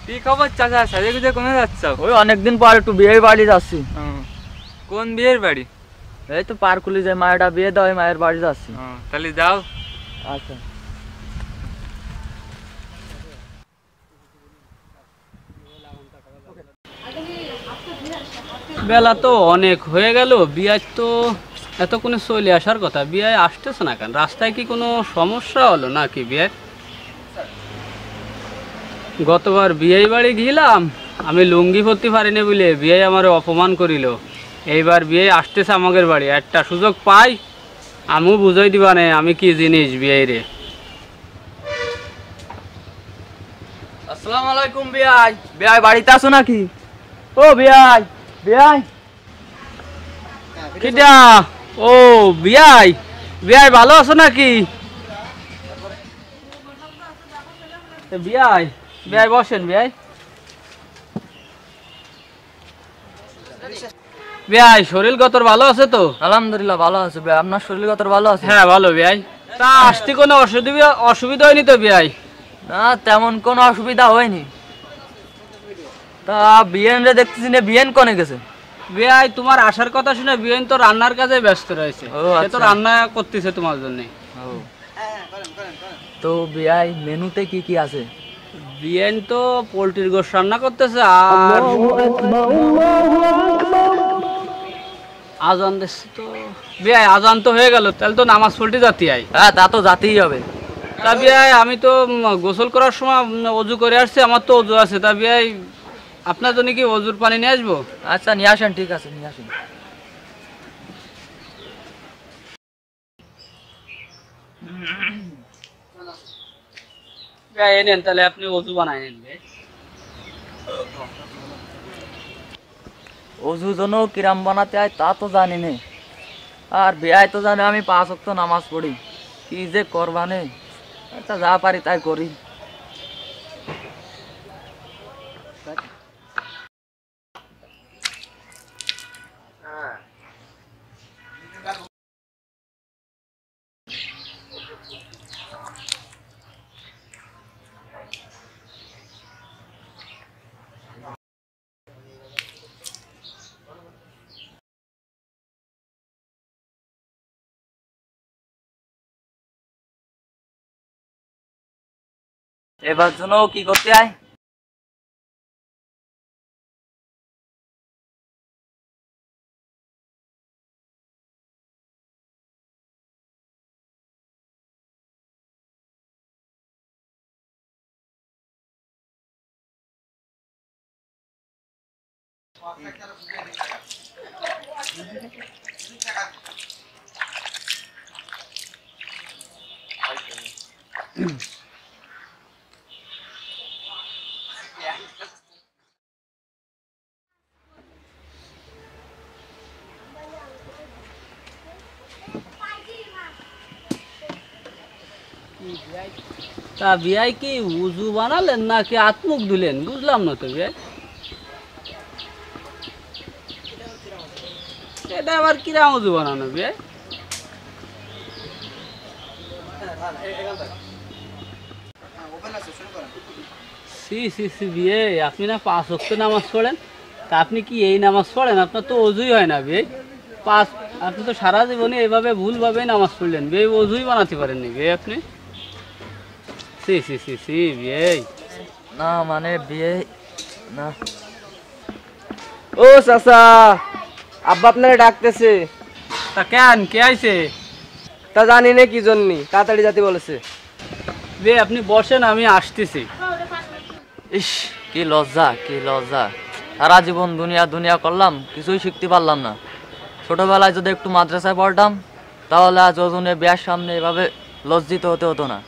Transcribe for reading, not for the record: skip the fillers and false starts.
কি খবর চাচা, সাজে গুজে কোনে যাচ্ছ? ওই অনেকদিন পর একটু বিয়ের বাড়ি যাচ্ছি। কোন বিয়ের বাড়ি? এই তো পার্কুলি যে মায়েরটা বিয়ে দেয়, মায়ের বাড়ি যাচ্ছি। তাহলে যাও। আচ্ছা। বেলা তো অনেক হয়ে গেল, বিয়ায় তো এতক্ষণে চলে আসার কথা, বিয়ায় আসতেছে না কেন? রাস্তায় কি কোনো সমস্যা হলো নাকি বিয়ায়? গতবার বিয়ে বাড়ি গেলাম, আমি লুঙ্গি পরতে পারিনি বলে বিয়ে আমার অপমান করিল। এইবার বিয়ে আসতেছে আমাদের বাড়ি, একটা সুযোগ পাই আমিও বুঝাই দিবা না আমি কি জিনিস বিয়ে রে। আসসালামু আলাইকুম বিয়াই। বিয়াই বাড়িতে আছো নাকি? ও বিয়াই, বিয়াই কিটা? ও বিয়াই, বিয়াই ভালো আছো নাকি? বিয়াই, বিয়াই বসেন বিয়াই। বিয়াই শরীর গতর ভালো আছে তো? আলহামদুলিল্লাহ ভালো আছে বিয়াই। আপনার শরীর কত ভালো আছে? হ্যাঁ ভালো বিয়াই। তা আসতে কোনো অসুবিধা হয়নি তো বিয়াই? না তেমন কোনো অসুবিধা হয়নি। তা বিয়েন রে দেখতেছি না, বিয়েন কোনে গেছে? বিয়াই তোমার আসার কথা শুনে বিয়ান তো রান্নার কাজে ব্যস্ত রয়েছে, সে তো রান্না করতেছে তোমার জন্য। তো বিয়াই মেনুতে কি কি আছে? বিয়ান তো পোলট্রির গোশত রান্না করতেছে, আর আজান দিচ্ছে তো। বিয়াই আজান তো হয়ে গেল, তাহলে তো নামাজ পড়তে যাতে আই। হ্যাঁ তা তো যাতেই হবে। তা বিয়াই আমি তো গোসল করার সময় অজু করে আসছি, আমার তো অজু আছে। তা বিয়াই আপনার জন্য কি অজুর পানি নিয়ে আসবো? আচ্ছা নিয়ে আসেন, ঠিক আছে নিয়ে আসেন। বিয়াই এনেন, তাহলে আপনি অজু বানাই নেন। অজু জন্য কিরাম বানাতে হয় তা তো জানি নে। আর বিয়াই তো জানে আমি 5 ওয়াক্ত নামাজ পড়ি, কি যে করবানে। আচ্ছা যা পারি তাই করি। এবার জন্য কি করতে হয়? তা বিয়াই কি উজু বানালেন নাকি আত্মুখ দিলেন, বুঝলাম না তো বিয়াই। এটা আবার কিরাম উজু বানানো বিয়াই? সি সি সি বিয়াই, আপনি না 5 ওয়াক্ত নামাজ পড়েন, তা আপনি কি এই নামাজ পড়েন? আপনার তো অজুই হয় না বিয়াই। আপনি তো সারা জীবনে এভাবে ভুলভাবে নামাজ পড়লেন বিয়াই, অজুই বানাতে পারেননি বিয়াই আপনি। সি সি সি সি বিয়াই। না মানে বিয়ে না। ও চাচা, আব্বা আপনারা ডাকতেছে। তা কেন, কে আইছে? তা জানি না কি জন্য, তাড়াতাড়ি যেতে বলেছে। বিয়াই আপনি বসেন, আমি আসতেছি। ইস কি লজ্জা, কি লজ্জা। সারা জীবন দুনিয়া দুনিয়া করলাম, কিছুই শিখতে পারলাম না। ছোটবেলায় যদি একটু মাদ্রাসায় পড়তাম তাহলে আজ ওজনে বিয়ার সামনে এভাবে লজ্জিত হতে হতো না।